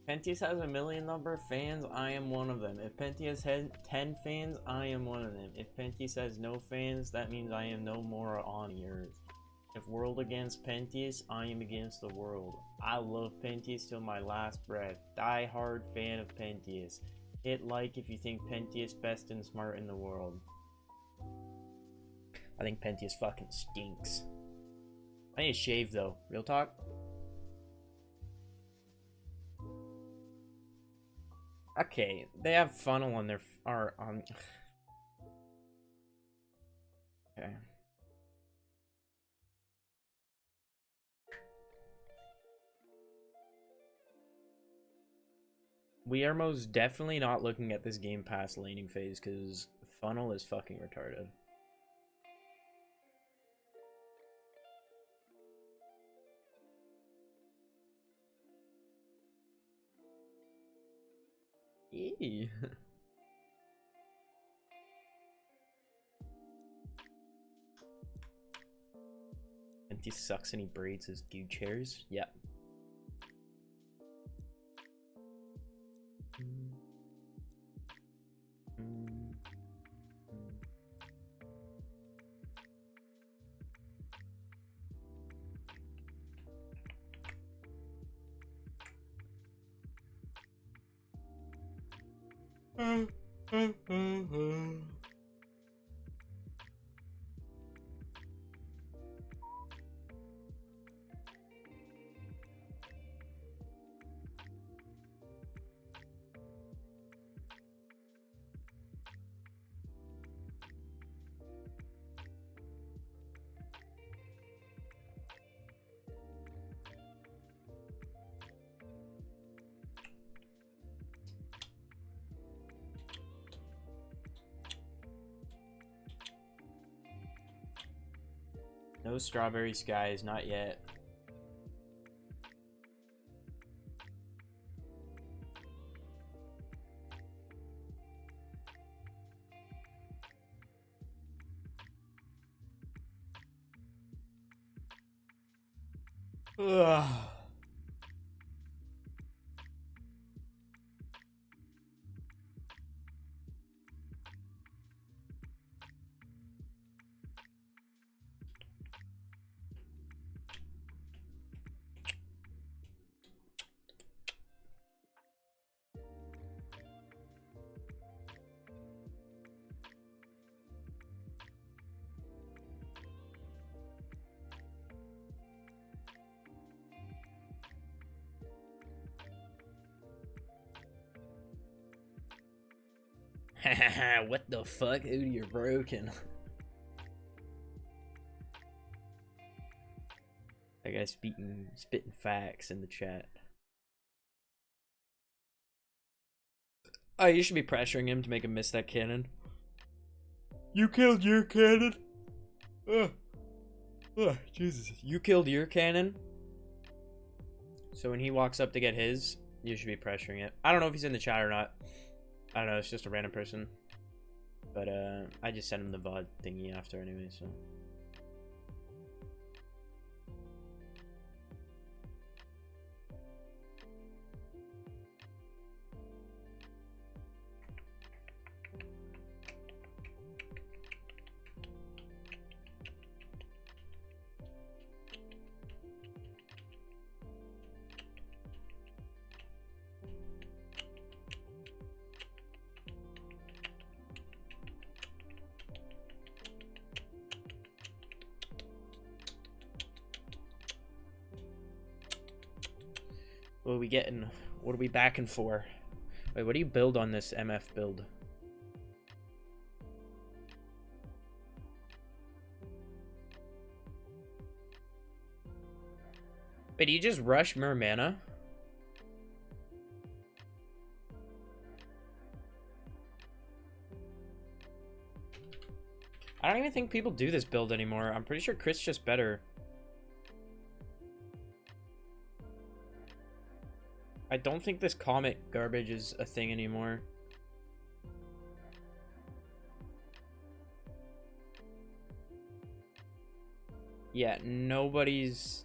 Pentius has 1 million number of fans, I am one of them. If Pentius has 10 fans, I am one of them. If Pentius has no fans, that means I am no more on yours. If world against Pentius, I am against the world. I love Pentius till my last breath. Die hard fan of Pentius. Hit like if you think Pentius best and smart in the world. I think Pentius fucking stinks. I need to shave though. Real talk. Okay, they have funnel on their okay. We are most definitely not looking at this game past laning phase because funnel is fucking retarded. Eee. And he sucks and he braids his gooch hairs. Yep. No strawberry skies, not yet. Ugh. What the fuck? Ooh, you're broken. That guy's spitting facts in the chat. Oh, you should be pressuring him to make him miss that cannon. You killed your cannon? Ugh. Ugh, Jesus. You killed your cannon? So when he walks up to get his, you should be pressuring it. I don't know if he's in the chat or not. I don't know, it's just a random person. But I just sent him the VOD thingy after anyway, so. What are we getting? What are we backing for? Wait, what do you build on this MF build? Wait, do you just rush Mermana? I don't even think people do this build anymore. I'm pretty sure Chris just better. I don't think this comet garbage is a thing anymore. Yeah, nobody's...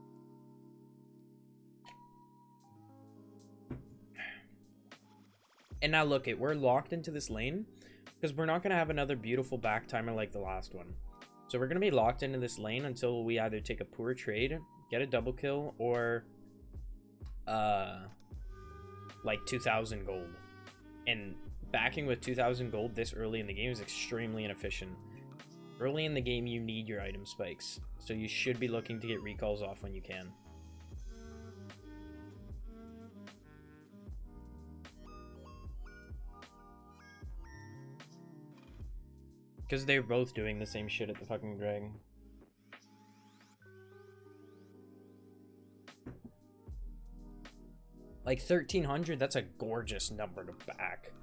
And now look, we're locked into this lane because we're not going to have another beautiful back timer like the last one. So we're going to be locked into this lane until we either take a poor trade, get a double kill, or like 2,000 gold. And backing with 2,000 gold this early in the game is extremely inefficient. Early in the game, you need your item spikes, so you should be looking to get recalls off when you can. Because they're both doing the same shit at the fucking Dragon. Like 1,300, that's a gorgeous number to back.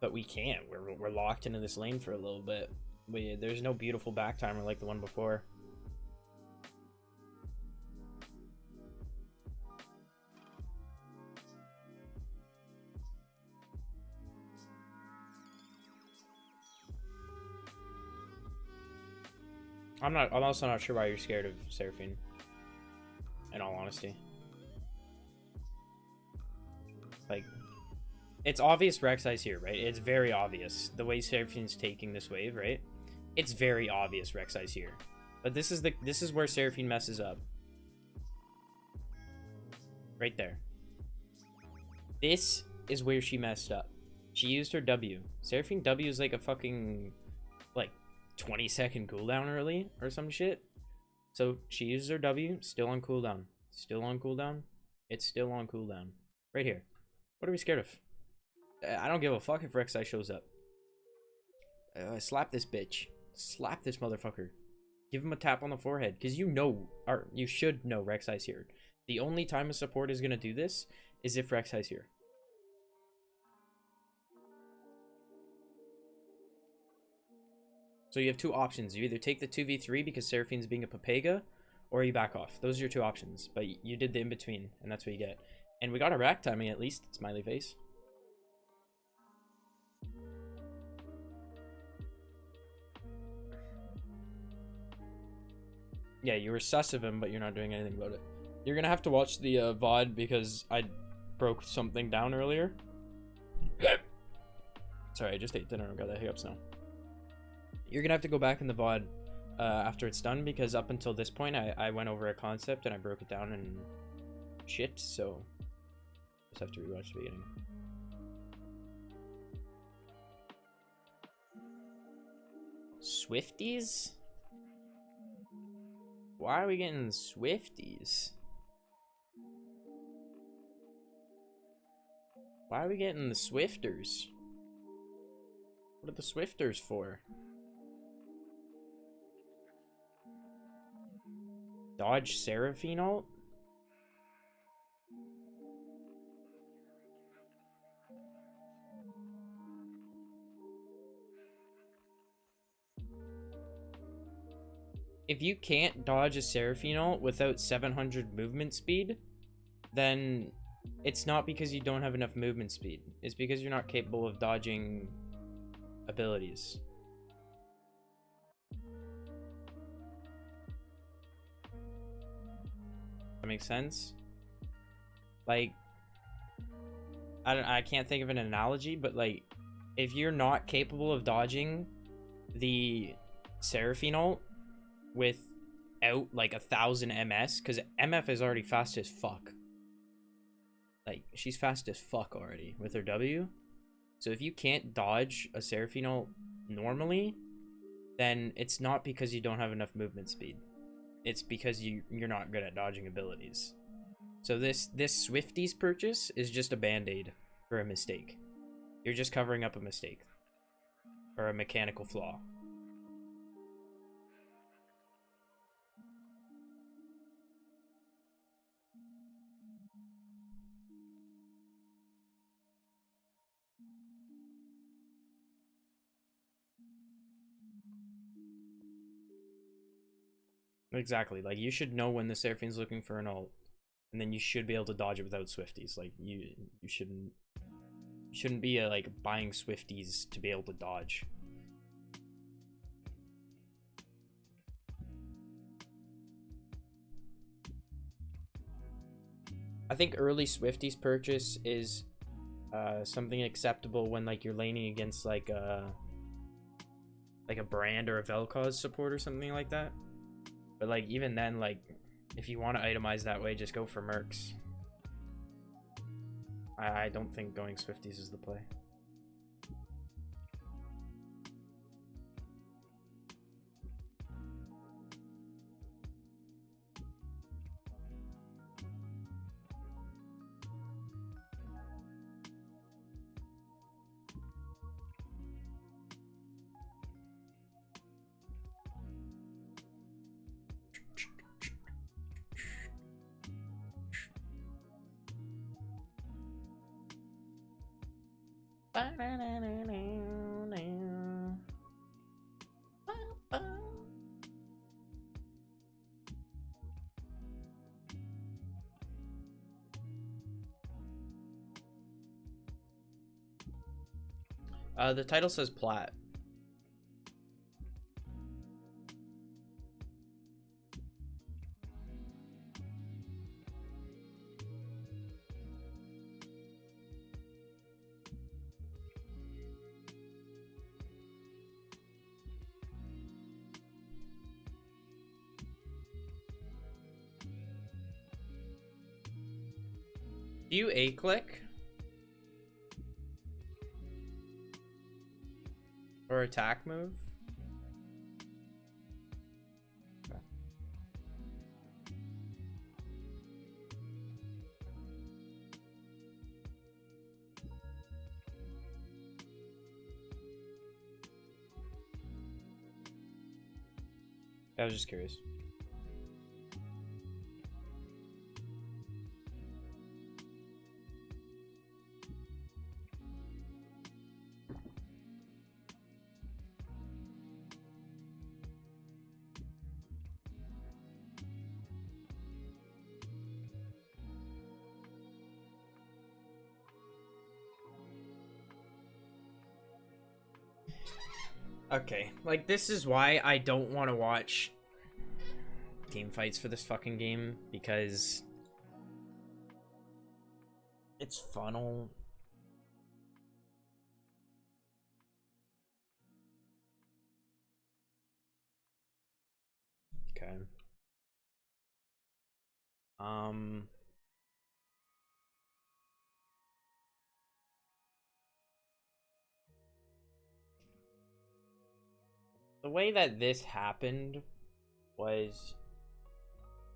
But we can't. We're locked into this lane for a little bit. There's no beautiful back timer like the one before. I'm also not sure why you're scared of Seraphine, in all honesty. Like, it's obvious Rek'Sai's here, right? It's very obvious. The way Seraphine's taking this wave, right? It's very obvious Rek'Sai's here. But this is where Seraphine messes up. Right there. This is where she messed up. She used her W. Seraphine W is like a fucking, like, 20-second cooldown early or some shit. So she uses her W, still on cooldown. Still on cooldown. It's still on cooldown. Right here. What are we scared of? I don't give a fuck if Rek'Sai shows up. Slap this bitch. Slap this motherfucker. Give him a tap on the forehead. Because you know, or you should know Rek'Sai's here. The only time a support is going to do this is if Rek'Sai's here. So you have two options. You either take the 2v3 because Seraphine's being a Papega, or you back off. Those are your two options. But you did the in-between, and that's what you get. And we got a rack timing at least. Smiley face. Yeah, you were sus of him, but you're not doing anything about it. You're gonna have to watch the VOD because I broke something down earlier. Sorry, I just ate dinner and got the hiccups now. You're gonna have to go back in the VOD after it's done because up until this point I went over a concept and I broke it down and shit, so just have to rewatch the beginning. Swifties? Why are we getting Swifties? Why are we getting the Swifters? What are the Swifters for? Dodge Seraphine ult? If you can't dodge a Seraphine ult without 700 movement speed, then it's not because you don't have enough movement speed. It's because you're not capable of dodging abilities. That makes sense? Like, I can't think of an analogy, but like, if you're not capable of dodging the Seraphine ult without like 1,000 MS, because MF is already fast as fuck. Like, she's fast as fuck already with her W. So if you can't dodge a Seraphine ult normally, then it's not because you don't have enough movement speed. It's because you're not good at dodging abilities. So this Swifties purchase is just a band-aid for a mistake. You're just covering up a mistake. Or a mechanical flaw. Exactly. Like, you should know when the Seraphine's looking for an ult, and then you should be able to dodge it without Swifties. Like, you shouldn't be like buying Swifties to be able to dodge. I think early Swifties purchase is something acceptable when like you're laning against like a Brand or a Vel'Koz support or something like that. But like even then, like if you want to itemize that way, just go for Mercs. I don't think going Swifties is the play. The title says Plat. Do you A-click? Or attack move? Okay. I was just curious. Okay, like this is why I don't want to watch team fights for this fucking game, because it's funnel. Okay. The way that this happened was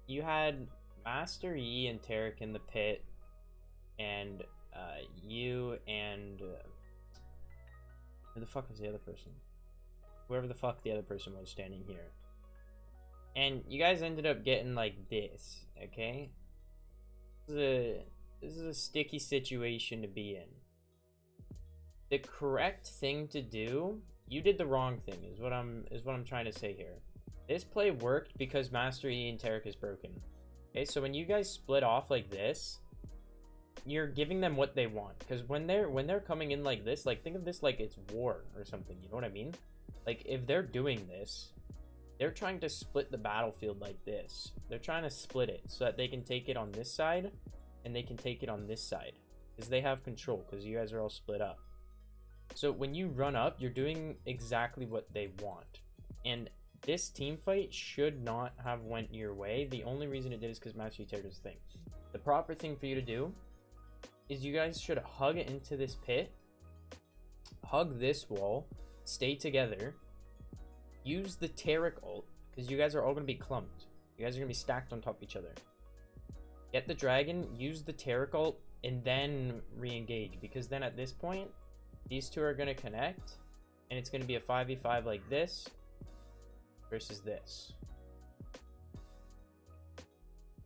you had Master Yi and Tarek in the pit, and you and who the fuck was the other person? Whoever the fuck the other person was standing here. And you guys ended up getting like this, okay? This is a sticky situation to be in. The correct thing to do, you did the wrong thing, is what I'm trying to say here. This play worked because Master Yi and Tarek is broken. Okay, so when you guys split off like this, you're giving them what they want. Because when they're coming in like this, like think of this like it's war or something, you know what I mean? Like if they're doing this, they're trying to split the battlefield like this. They're trying to split it so that they can take it on this side and they can take it on this side. Because they have control, because you guys are all split up. So when you run up, you're doing exactly what they want. And this team fight should not have went your way. The only reason it did is because Master Yi Tarek is the thing. The proper thing for you to do is you guys should hug it into this pit, hug this wall, stay together, use the Tarek ult, because you guys are all going to be clumped. You guys are going to be stacked on top of each other. Get the dragon, use the Tarek ult, and then re-engage, because then at this point, these two are going to connect, and it's going to be a 5v5 like this versus this.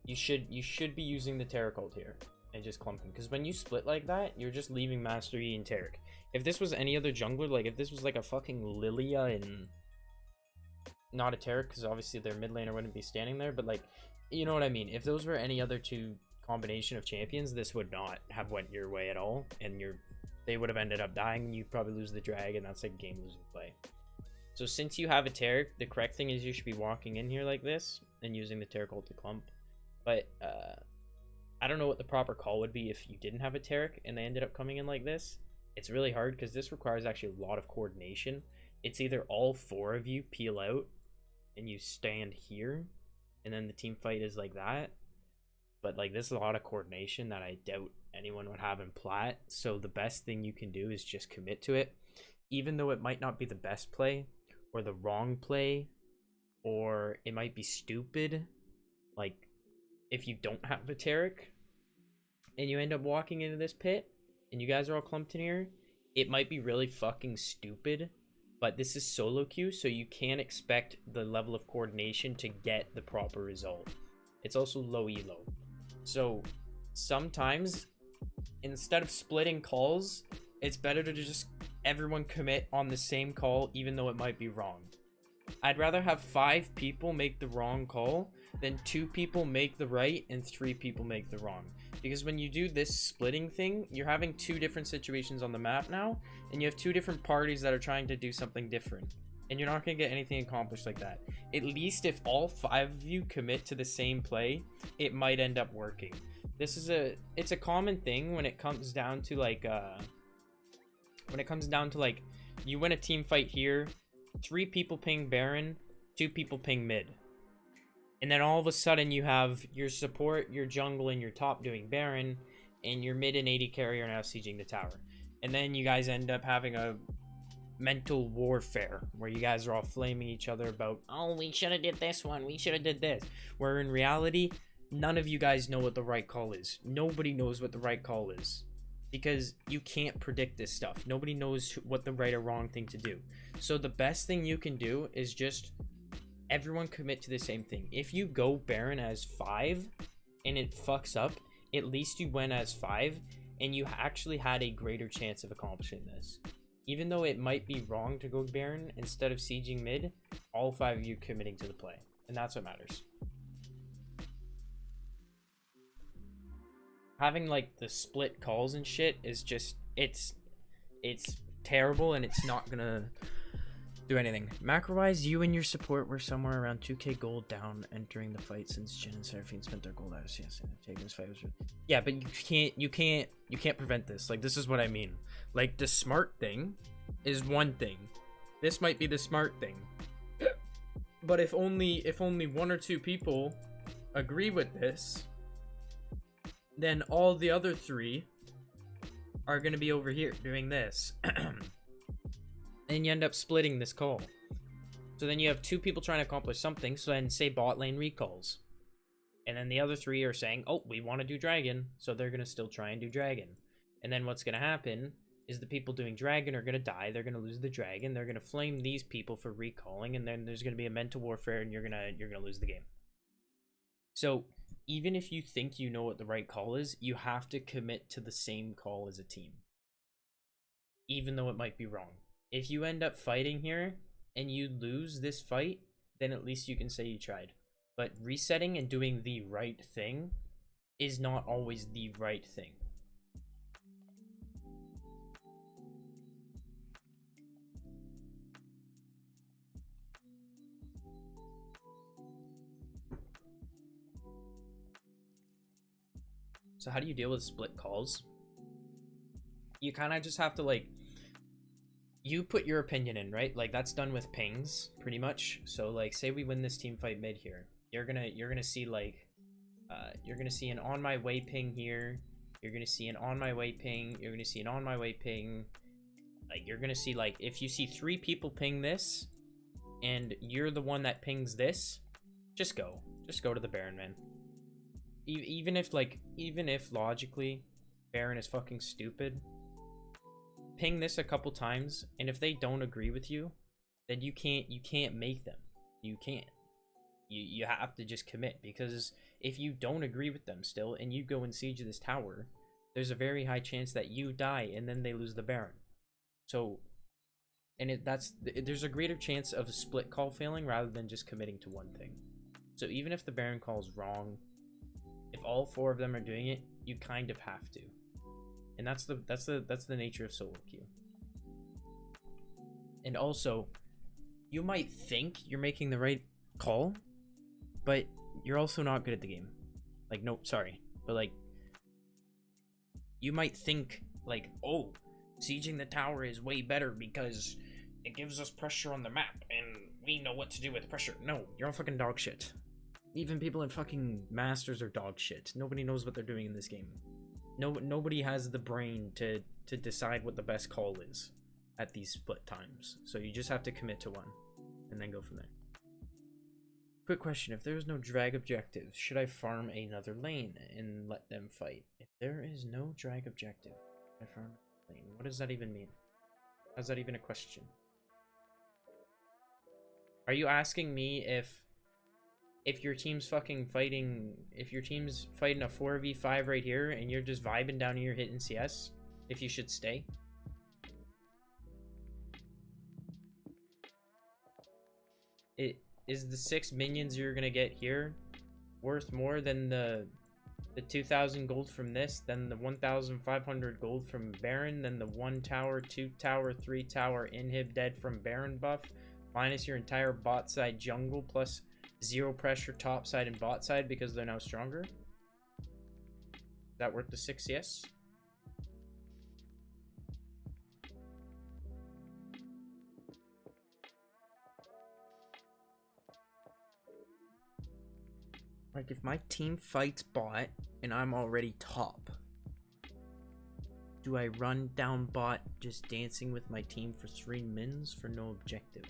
You should be using the Tarek ult here and just clumping, because when you split like that, you're just leaving Master Yi and Tarek. If this was any other jungler, like if this was like a fucking Lilia and not a Tarek, because obviously their mid laner wouldn't be standing there, but like, you know what I mean? If those were any other two combination of champions, this would not have went your way at all, and they would have ended up dying. You'd probably lose the drag, and that's like game losing play. So since you have a Tarek, the correct thing is you should be walking in here like this and using the Tarek ult to clump. But I don't know what the proper call would be if you didn't have a Taric and they ended up coming in like this. It's really hard because this requires actually a lot of coordination. It's either all 4 of you peel out and you stand here, and then the team fight is like that. But like, this is a lot of coordination that I doubt anyone would have in Plat. So the best thing you can do is just commit to it, even though it might not be the best play or the wrong play, or it might be stupid. Like, if you don't have a Taric and you end up walking into this pit and you guys are all clumped in here, it might be really fucking stupid, but this is solo queue, so you can't expect the level of coordination to get the proper result. It's also low elo. So sometimes, instead of splitting calls, it's better to just everyone commit on the same call, even though it might be wrong. I'd rather have 5 people make the wrong call than 2 people make the right and 3 people make the wrong. Because when you do this splitting thing, you're having 2 different situations on the map now, and you have 2 different parties that are trying to do something different. And you're not going to get anything accomplished like that. At least if all 5 of you commit to the same play, it might end up working. It's a common thing when it comes down to like, you win a team fight here, 3 people ping Baron, 2 people ping mid. And then all of a sudden you have your support, your jungle, and your top doing Baron, and your mid and AD carry are now sieging the tower. And then you guys end up having a mental warfare where you guys are all flaming each other about, oh, we should have did this one, we should have did this. Where in reality, none of you guys know what the right call is. Nobody knows what the right call is. Because you can't predict this stuff. Nobody knows what the right or wrong thing to do. So the best thing you can do is just everyone commit to the same thing. If you go Baron as 5 and it fucks up, at least you went as 5 and you actually had a greater chance of accomplishing this. Even though it might be wrong to go Baron instead of sieging mid, all 5 of you committing to the play. And that's what matters. Having like the split calls and shit is just, it's terrible, and it's not gonna do anything. Macro-wise, you and your support were somewhere around 2k gold down entering the fight since Jin and Seraphine spent their gold out of CS and taking this fight was yeah, but you can't prevent this. Like, this is what I mean. Like, the smart thing is one thing. This might be the smart thing. But if only 1 or 2 people agree with this, then all the other 3 are going to be over here doing this. And you end up splitting this call. So then you have 2 people trying to accomplish something, so then say bot lane recalls. And then the other 3 are saying, oh, we want to do dragon, so they're going to still try and do dragon. And then what's going to happen is the people doing dragon are going to die, they're going to lose the dragon, they're going to flame these people for recalling, and then there's going to be a mental warfare, and you're going to lose the game. So even if you think you know what the right call is, you have to commit to the same call as a team, even though it might be wrong. If you end up fighting here and you lose this fight, then at least you can say you tried. But resetting and doing the right thing is not always the right thing. So how do you deal with split calls? You kind of just have to, like, you put your opinion in, right? Like, that's done with pings pretty much. So like, say we win this team fight mid here, you're gonna see like you're gonna see an on my way ping here, you're gonna see an on my way ping, you're gonna see an on my way ping. Like, you're gonna see, like, if you see 3 people ping this and you're the one that pings this, just go to the Baron, man. Even if logically Baron is fucking stupid, ping this a couple times, and if they don't agree with you, then you can't make them. You can't. You have to just commit, because if you don't agree with them still and you go and siege this tower, there's a very high chance that you die and then they lose the Baron. So, and there's a greater chance of a split call failing rather than just committing to one thing. So even if the Baron call is wrong, if all 4 of them are doing it, you kind of have to. And that's the nature of solo queue. And also, you might think you're making the right call, but you're also not good at the game. Like, no, sorry, but like, you might think like, oh, sieging the tower is way better because it gives us pressure on the map and we know what to do with pressure. No, you're all fucking dog shit. Even people in fucking Masters are dog shit. Nobody knows what they're doing in this game. Nobody has the brain to decide what the best call is at these split times. So you just have to commit to one and then go from there. Quick question, if there is no drag objective, should I farm another lane and let them fight? If there is no drag objective, I farm a lane. What does that even mean? How's that even a question? Are you asking me if your team's fucking fighting, if your team's fighting a 4v5 right here and you're just vibing down here hitting CS, if you should stay? Is the 6 minions you're gonna get here worth more than the 2,000 gold from this, then the 1,500 gold from Baron, then the 1 tower, 2 tower, 3 tower inhib dead from Baron buff, minus your entire bot side jungle plus 0 pressure top side and bot side because they're now stronger? Is that worth the 6? Yes. Like, if my team fights bot and I'm already top, do I run down bot just dancing with my team for 3 mins for no objective?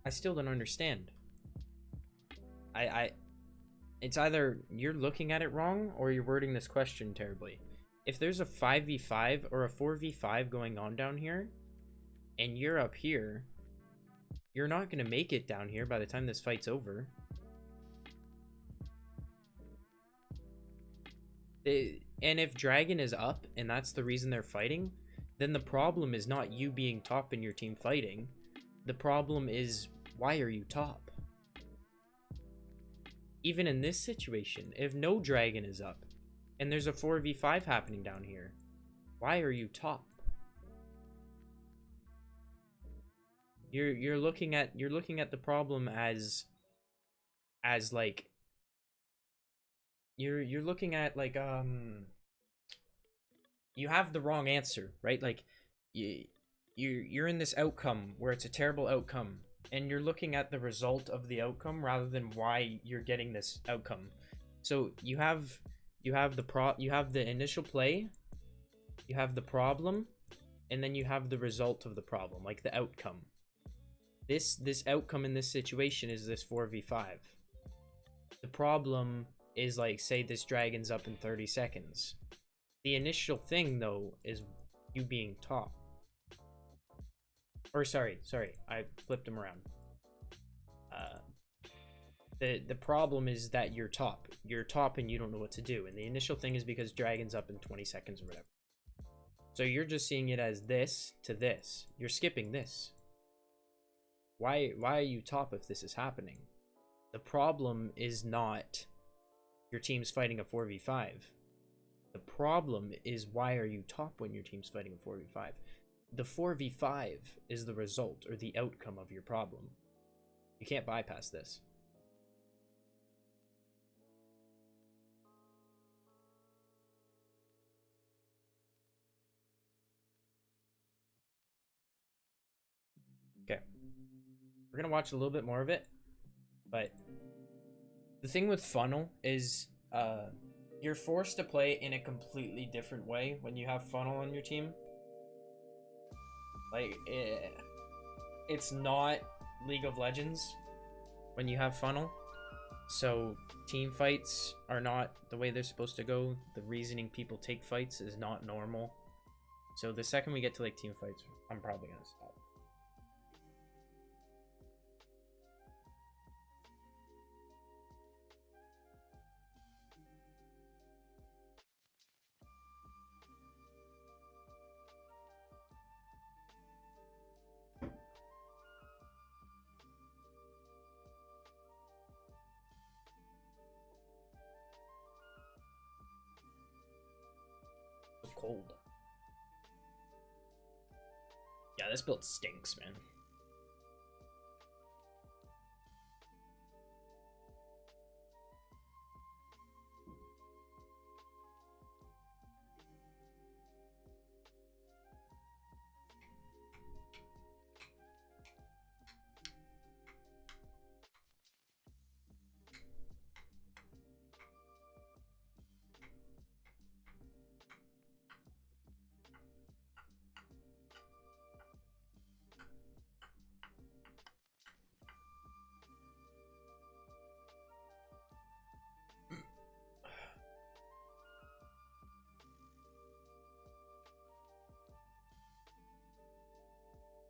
I still don't understand. It's either you're looking at it wrong or you're wording this question terribly. If there's a 5v5 or a 4v5 going on down here and you're up here, you're not going to make it down here by the time this fight's over. And if Dragon is up and that's the reason they're fighting, then the problem is not you being top in your team fighting. The problem is, why are you top? Even in this situation, if no Dragon is up and there's a 4v5 happening down here, why are you top? You're looking at the problem as like you're looking at like you have the wrong answer, right? Like you're in this outcome where it's a terrible outcome and you're looking at the result of the outcome rather than why you're getting this outcome. So you have the initial play, you have the problem, and then you have the result of the problem, like the outcome. This outcome in this situation is this 4v5. The problem is, like, say this dragon's up in 30 seconds. The initial thing, though, is you being top. Or sorry, I flipped him around. The problem is that you're top. You're top and you don't know what to do. And the initial thing is because dragon's up in 20 seconds or whatever. So you're just seeing it as this to this. You're skipping this. Why are you top if this is happening? The problem is not your team's fighting a 4v5. The problem is, why are you top when your team's fighting a 4v5? The 4v5 is the result or the outcome of your problem. You can't bypass this. Okay. We're gonna watch a little bit more of it, but the thing with funnel is you're forced to play in a completely different way when you have funnel on your team. Like, it's not League of Legends when you have funnel. So team fights are not the way they're supposed to go. The reasoning people take fights is not normal. So the second we get to like team fights, I'm probably gonna stop. Cold. Yeah, this build stinks, man.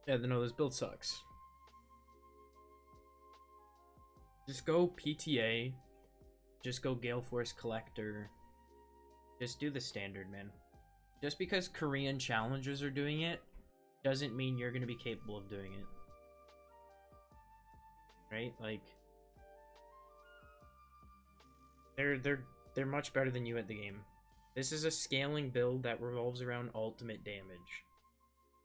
Yeah, no, this build sucks. Just go PTA. Just go Gale Force Collector. Just do the standard, man. Just because Korean challengers are doing it doesn't mean you're gonna be capable of doing it. Right? Like they're much better than you at the game. This is a scaling build that revolves around ultimate damage.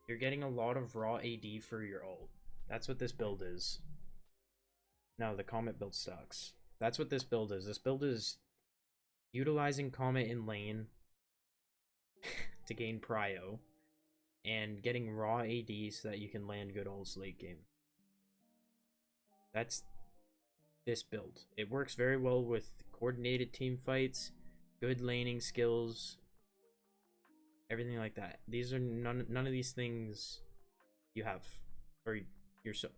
You're getting a lot of raw AD for your ult. That's what this build is. No, the Comet build sucks. That's what this build is. This build is utilizing Comet in lane to gain prio and getting raw AD so that you can land good ults late game. That's this build. It works very well with coordinated team fights, good laning skills, everything like that. These are none of these things you have, or you're so.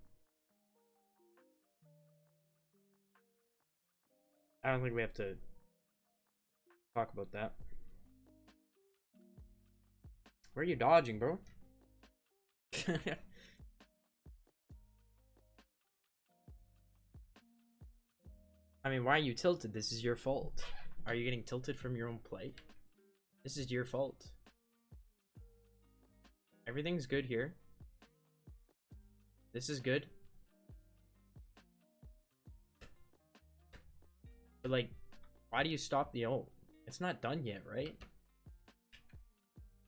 I don't think we have to talk about that. Where are you dodging, bro? I mean, why are you tilted? This is your fault. Are you getting tilted from your own play? This is your fault. Everything's good here. This is good. But like, why do you stop the ult? It's not done yet, right?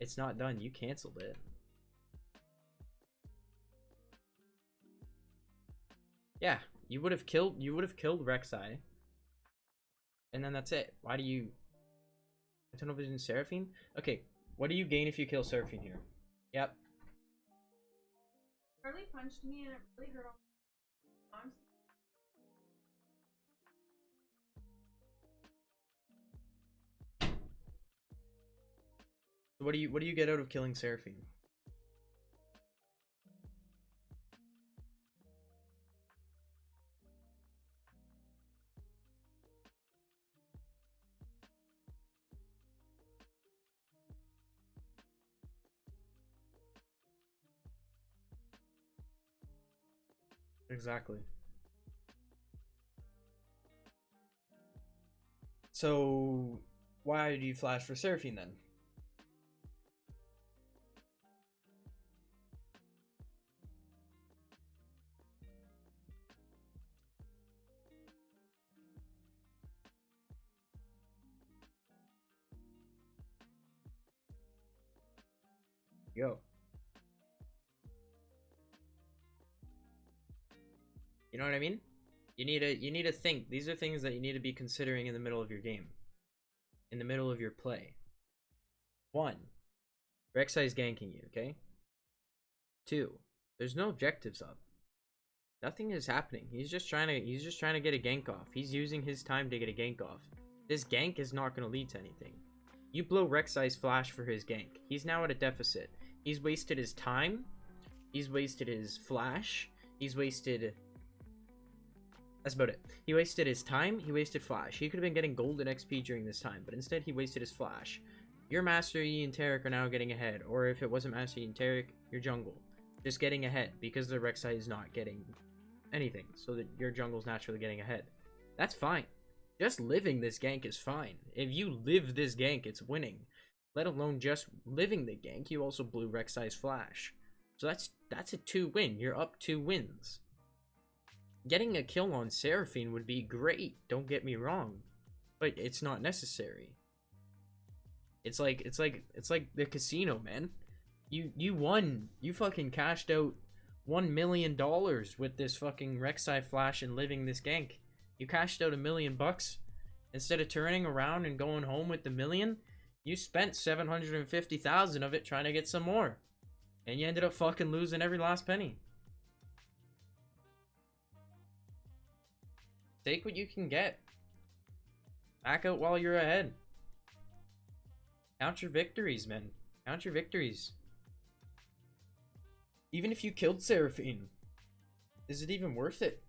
It's not done. You canceled it. Yeah, you would have killed Rek'Sai. And then that's it. Why do you Eternal Vision Seraphine? Okay, what do you gain if you kill Seraphine here? Yep. Charlie punched me and it really hurt on my arms. What do you get out of killing Seraphine? Exactly. So why do you flash for Seraphine then? Yo. You know what I mean? You need to think. These are things that you need to be considering in the middle of your game. In the middle of your play. 1. Rek'Sai's ganking you, okay? 2. There's no objectives up. Nothing is happening. He's just trying to get a gank off. He's using his time to get a gank off. This gank is not going to lead to anything. You blow Rek'Sai's flash for his gank. He's now at a deficit. He's wasted his time. He's wasted his flash. He's wasted... That's about it. He wasted his time. He wasted flash. He could have been getting golden XP during this time, but instead he wasted his flash. Your Master Yi and Taric are now getting ahead. Or if it wasn't Master Yi and Taric, your jungle. Just getting ahead because the Rek'Sai is not getting anything. So that your jungle's naturally getting ahead. That's fine. Just living this gank is fine. If you live this gank, it's winning. Let alone just living the gank, you also blew Rek'Sai's flash. So that's a 2-win. You're up 2 wins. Getting a kill on Seraphine would be great, don't get me wrong. But it's not necessary. It's like the casino, man. You won. You fucking cashed out $1 million with this fucking Rek'Sai flash and living this gank. You cashed out $1 million. Instead of turning around and going home with the million, you spent 750,000 of it trying to get some more. And you ended up fucking losing every last penny. Take what you can get. Back out while you're ahead. Count your victories, man. Count your victories. Even if you killed Seraphine, is it even worth it?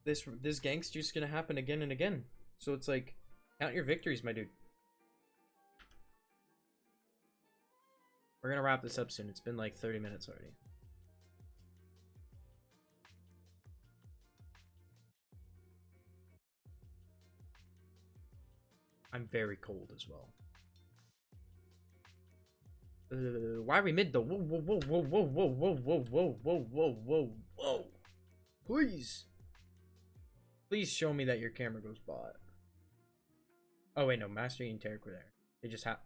This gank's just gonna happen again and again. So it's like, count your victories, my dude. We're gonna wrap this up soon. It's been like 30 minutes already. I'm very cold as well. Why are we mid though? Whoa, whoa, whoa, whoa, whoa, whoa, whoa, whoa, whoa, whoa, whoa, whoa, whoa. Please. Please show me that your camera goes bot. Oh wait, no, Mastery and Tarek were there. They just have.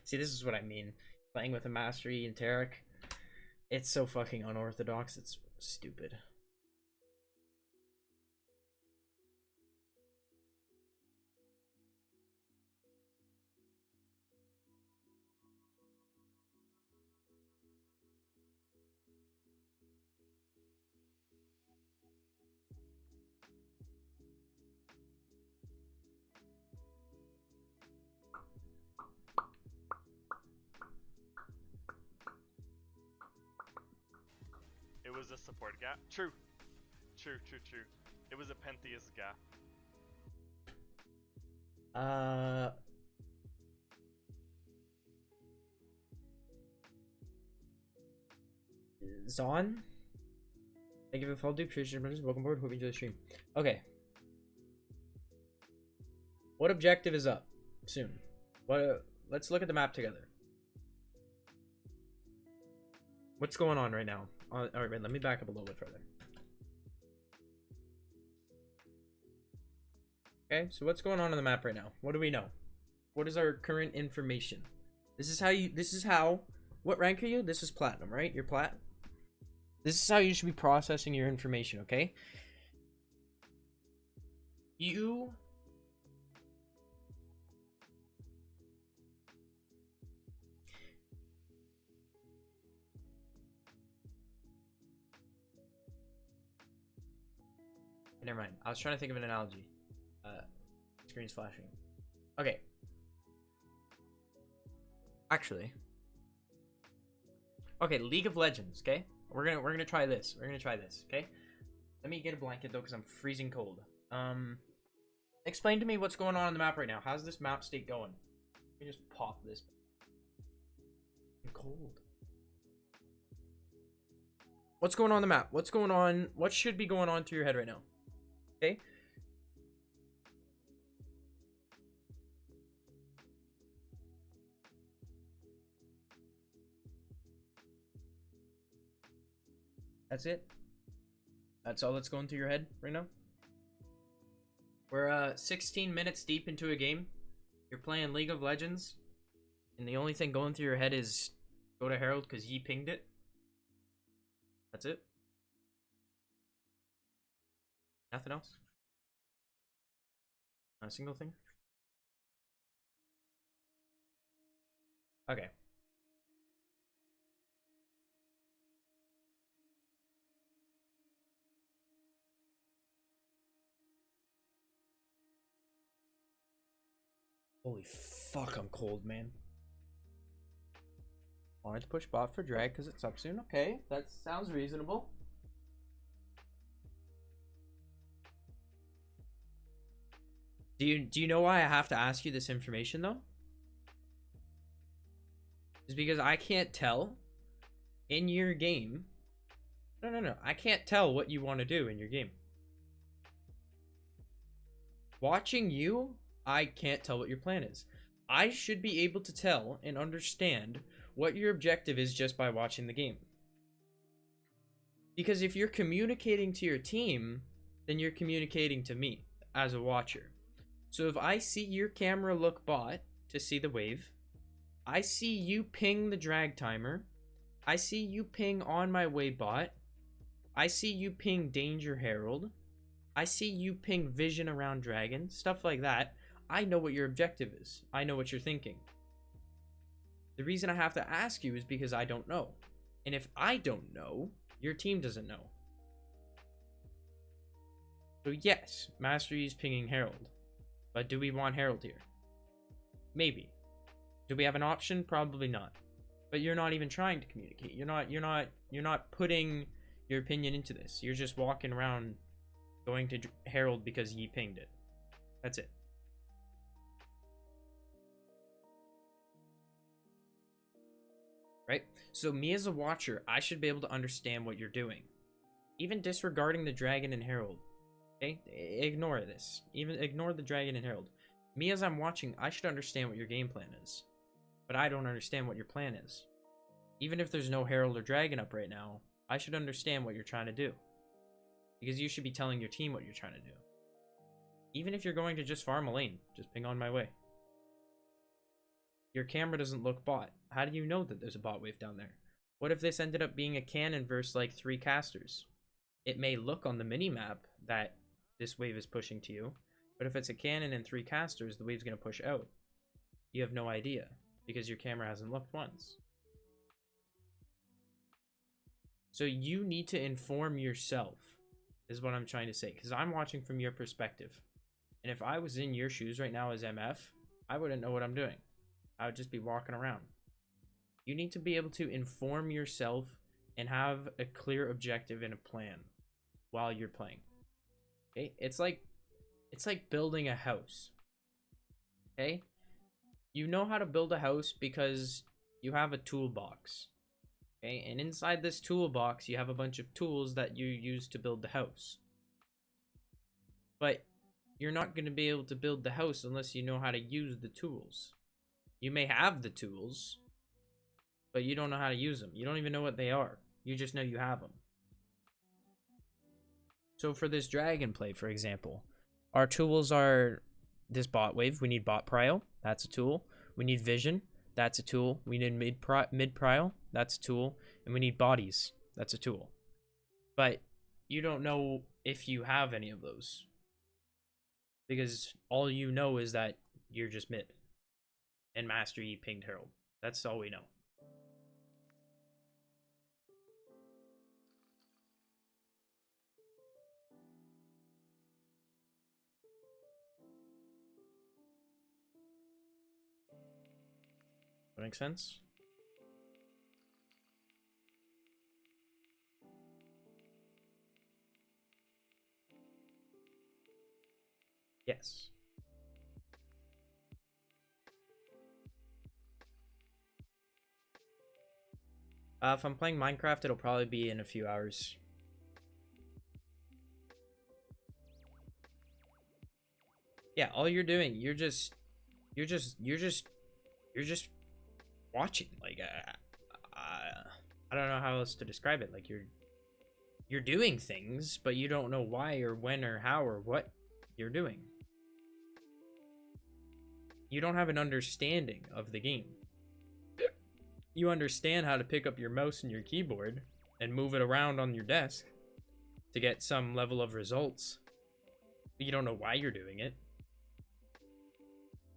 See, this is what I mean. Playing with a Mastery and Tarek. It's so fucking unorthodox, it's stupid. It was a support gap. True. True. It was a Pentius gap. Zon? Thank you for the follow, dude. Appreciate it. Welcome aboard. Hope you enjoy the stream. Okay. What objective is up soon? Let's look at the map together. What's going on right now? Alright, let me back up a little bit further. Okay, so what's going on the map right now? What do we know? What is our current information? This is how, what rank are you? This is platinum, right? You're plat? This is how you should be processing your information, okay? Never mind. I was trying to think of an analogy. Screen's flashing. Okay. Actually. Okay, League of Legends, okay? We're gonna try this. Okay? Let me get a blanket though, because I'm freezing cold. Explain to me what's going on the map right now. How's this map state going? Let me just pop this. I'm cold. What's going on the map? What's going on? What should be going on through your head right now? Okay. That's it. That's all that's going through your head right now. We're 16 minutes deep into a game. You're playing League of Legends, and the only thing going through your head is go to Herald because ye pinged it. That's it. Nothing else? Not a single thing? Okay. Holy fuck, I'm cold, man. Wanted to push bot for drag because it's up soon. Okay, that sounds reasonable. Do you know why I have to ask you this information though? It's because I can't tell in your game. No. I can't tell what you want to do in your game. Watching you, I can't tell what your plan is. I should be able to tell and understand what your objective is just by watching the game. Because if you're communicating to your team, then you're communicating to me as a watcher. So if I see your camera look bot to see the wave, I see you ping the drag timer, I see you ping on my way bot, I see you ping danger herald, I see you ping vision around dragon, stuff like that. I know what your objective is. I know what you're thinking. The reason I have to ask you is because I don't know. And if I don't know, your team doesn't know. So yes, Mastery is pinging Herald. But do we want Herald here? Maybe. Do we have an option? Probably not. But you're not even trying to communicate. You're not putting your opinion into this. You're just walking around going to Herald because he pinged it. That's it. Right? So me as a watcher, I should be able to understand what you're doing. Even disregarding the dragon and herald. Okay? Ignore this. Even ignore the dragon and herald. Me as I'm watching, I should understand what your game plan is. But I don't understand what your plan is. Even if there's no herald or dragon up right now, I should understand what you're trying to do. Because you should be telling your team what you're trying to do. Even if you're going to just farm a lane, just ping on my way. Your camera doesn't look bot. How do you know that there's a bot wave down there? What if this ended up being a cannon versus like 3 casters? It may look on the mini-map that this wave is pushing to you, but if it's a cannon and 3 casters, the wave's going to push out. You have no idea, because your camera hasn't looked once. So you need to inform yourself, is what I'm trying to say, because I'm watching from your perspective. And if I was in your shoes right now as MF, I wouldn't know what I'm doing. I would just be walking around. You need to be able to inform yourself and have a clear objective and a plan while you're playing. Okay? It's like building a house. Okay? You know how to build a house because you have a toolbox. Okay? And inside this toolbox, you have a bunch of tools that you use to build the house. But you're not going to be able to build the house unless you know how to use the tools. You may have the tools, but you don't know how to use them. You don't even know what they are. You just know you have them. So for this dragon play, for example, our tools are this bot wave. We need bot prio. That's a tool. We need vision. That's a tool. We need mid prio. That's a tool. And we need bodies. That's a tool. But you don't know if you have any of those. Because all you know is that you're just mid. And Master Yi pinged Herald. That's all we know. That makes sense? Yes. If I'm playing Minecraft, it'll probably be in a few hours. Yeah, all you're doing, you're just watching. Like, I don't know how else to describe it. Like, you're doing things, but you don't know why or when or how or what you're doing. You don't have an understanding of the game. You understand how to pick up your mouse and your keyboard and move it around on your desk to get some level of results. But you don't know why you're doing it.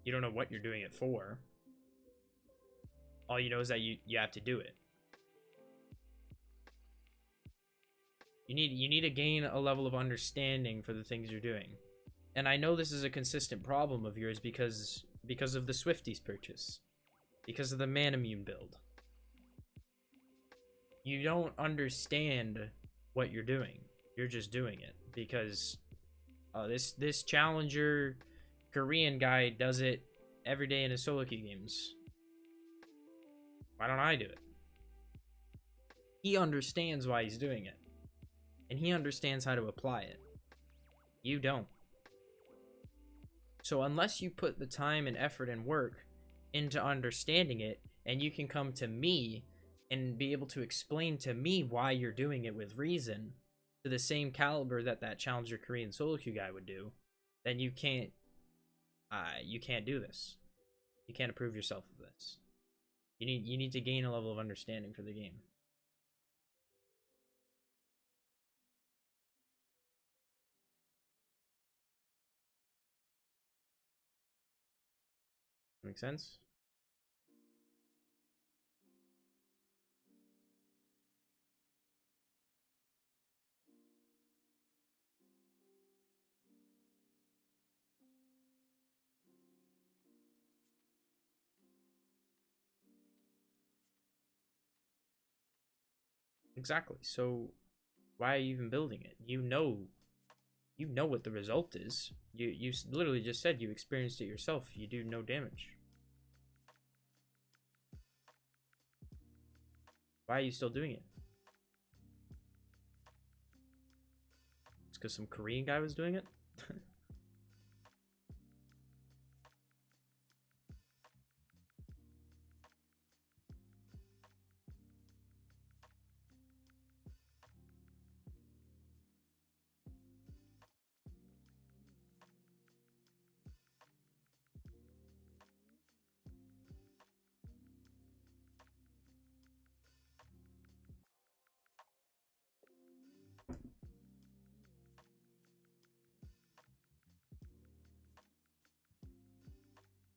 You don't know what you're doing it for. All you know is that you have to do it. You need to gain a level of understanding for the things you're doing. And I know this is a consistent problem of yours because of the Swifties purchase. Because of the Manamune build. You don't understand what you're doing. You're just doing it because this challenger Korean guy does it every day in his solo queue games. Why don't I do it? He understands why he's doing it. And he understands how to apply it. You don't. So unless you put the time and effort and work into understanding it, and you can come to me and be able to explain to me why you're doing it with reason to the same caliber that challenger Korean solo queue guy would do, then you can't do this. You can't approve yourself of this. You need to gain a level of understanding for the game. Make sense? Exactly. So why are you even building it? You know what the result is. You literally just said you experienced it yourself. You do no damage. Why are you still doing it? It's because some Korean guy was doing it?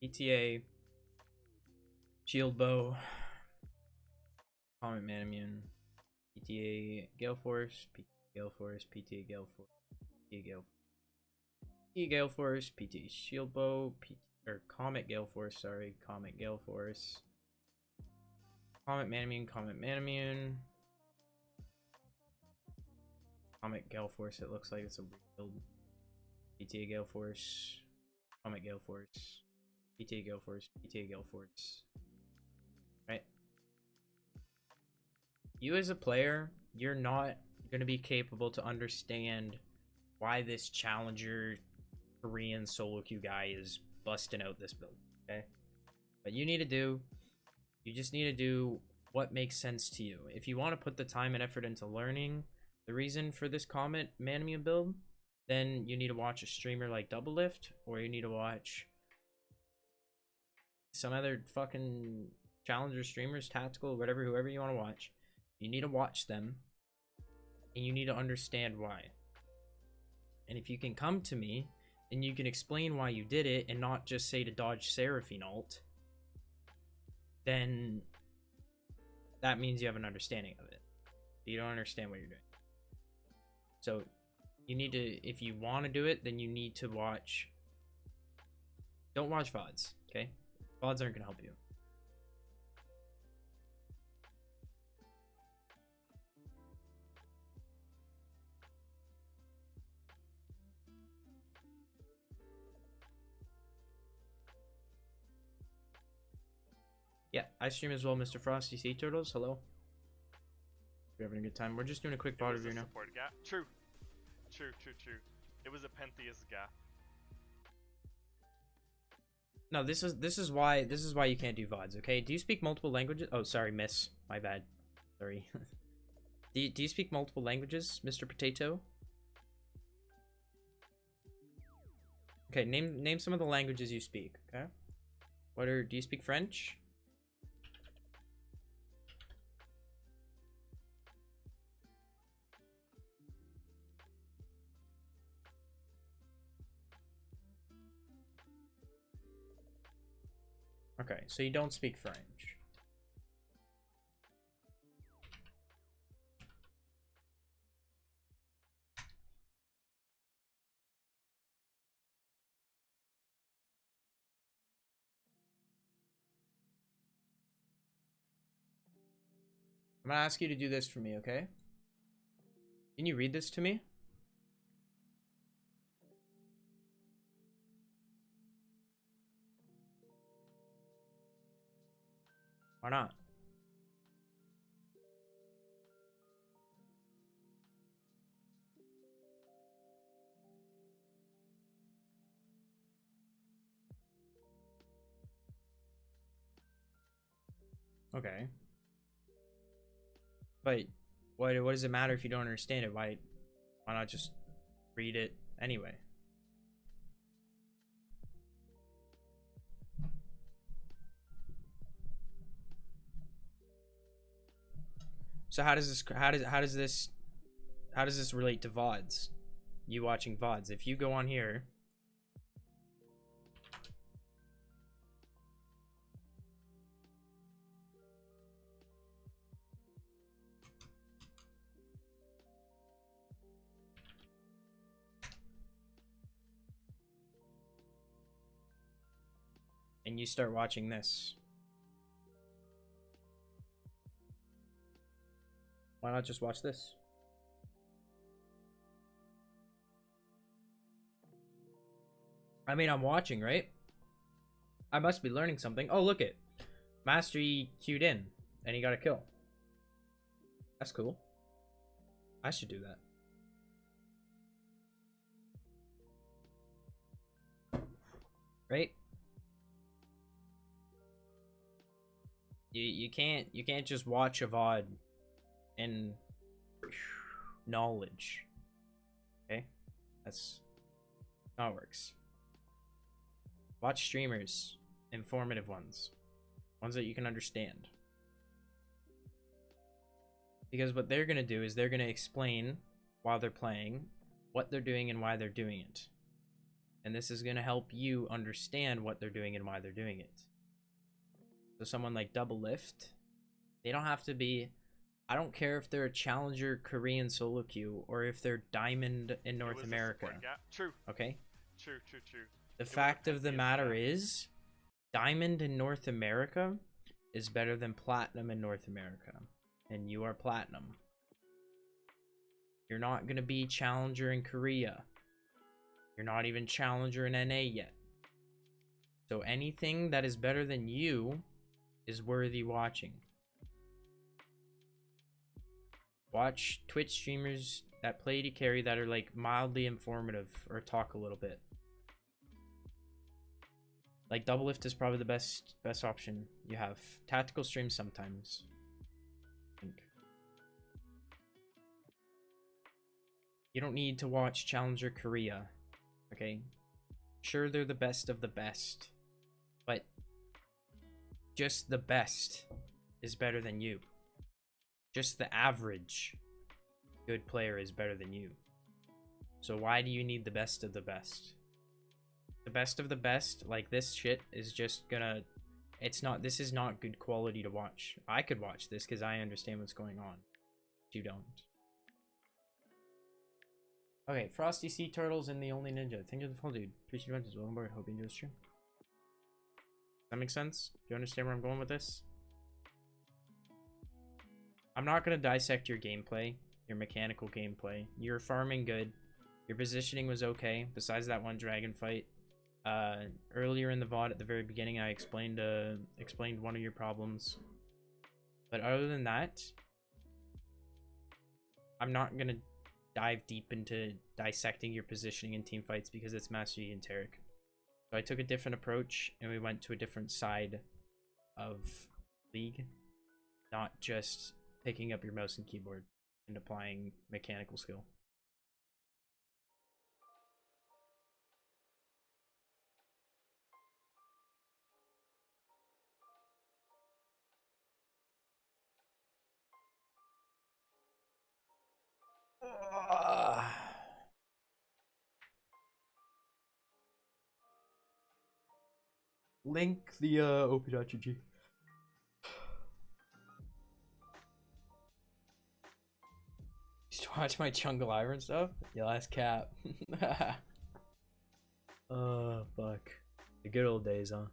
ETA, Shield Bow, Comet Man Immune, PTA Gale Force, PTA Gale Force, PTA Gale Force, PTA Gale Force, PTA Gale Force, PTA Shield Bow, or Comet Gale Force, sorry, Comet Gale Force, Comet Man Immune, Comet Man Immune, Comet Gale Force, it looks like it's a rebuild, PTA Gale Force, Comet Gale Force, PTA Gale Force, PTA Gale Force. Right? You as a player, you're not going to be capable to understand why this challenger Korean solo queue guy is busting out this build. Okay? But you just need to do what makes sense to you. If you want to put the time and effort into learning the reason for this Comet Manamia build, then you need to watch a streamer like Double Lift, or you need to watch some other fucking challenger streamers, tactical, whatever, whoever you want to watch. You need to watch them, and you need to understand why. And if you can come to me and you can explain why you did it and not just say to dodge Seraphine ult, then that means you have an understanding of it. You don't understand what you're doing. So you need to, if you want to do it, then you need to watch. Don't watch VODs, okay? VODs aren't gonna help you. Yeah, I stream as well, Mr. Frosty Sea Turtles. Hello. We're having a good time. We're just doing a quick VOD review now. Support gap. True. It was a Pentius gap. No, this is why you can't do VODs, okay? Do you speak multiple languages? Oh, sorry, miss. My bad. Sorry. do you speak multiple languages, Mr. Potato? Okay, name some of the languages you speak, okay? Do you speak French? Okay, so you don't speak French. I'm gonna ask you to do this for me, okay? Can you read this to me? Why not? Okay. But what does it matter if you don't understand it? Why not just read it anyway? So how does this relate to VODs? You watching VODs. If you go on here, and you start watching this, why not just watch this? I mean, I'm watching, right? I must be learning something. Oh, look it. Mastery queued in, and he got a kill. That's cool. I should do that. Right? You can't just watch a VOD and knowledge. Okay? That's how it works. Watch streamers, informative ones that you can understand. Because what they're gonna do is they're gonna explain while they're playing what they're doing and why they're doing it. And this is gonna help you understand what they're doing and why they're doing it. So someone like Double Lift, they don't have to be, I don't care if they're a challenger Korean solo queue or if they're diamond in North America. True. Okay? True. The fact of the matter is, diamond in North America is better than platinum in North America. And you are platinum. You're not gonna be challenger in Korea. You're not even challenger in NA yet. So anything that is better than you is worthy watching. Watch Twitch streamers that play to carry that are like mildly informative or talk a little bit. Like Double Lift is probably the best option you have. Tactical streams sometimes. I think. You don't need to watch Challenger Korea. Okay? Sure, they're the best of the best. But just the best is better than you. Just the average good player is better than you. So why do you need the best of the best? The best of the best, like this shit, is just gonna... this is not good quality to watch. I could watch this because I understand what's going on. You don't. Okay, Frosty Sea Turtles and the Only Ninja. Thank you for the follow, dude. Appreciate it. Welcome aboard. Hope you enjoy the stream. Does that make sense? Do you understand where I'm going with this? I'm not going to dissect your gameplay, your mechanical gameplay. You're farming good. Your positioning was okay, besides that one dragon fight. Earlier in the VOD at the very beginning, I explained one of your problems. But other than that, I'm not going to dive deep into dissecting your positioning in team fights because it's Master Yi and Tarek. So I took a different approach and we went to a different side of League, not just picking up your mouse and keyboard and applying mechanical skill. Link the op.gg. Just watch my Jungle Iron stuff? Yo, that's cap. Oh, fuck. The good old days, huh?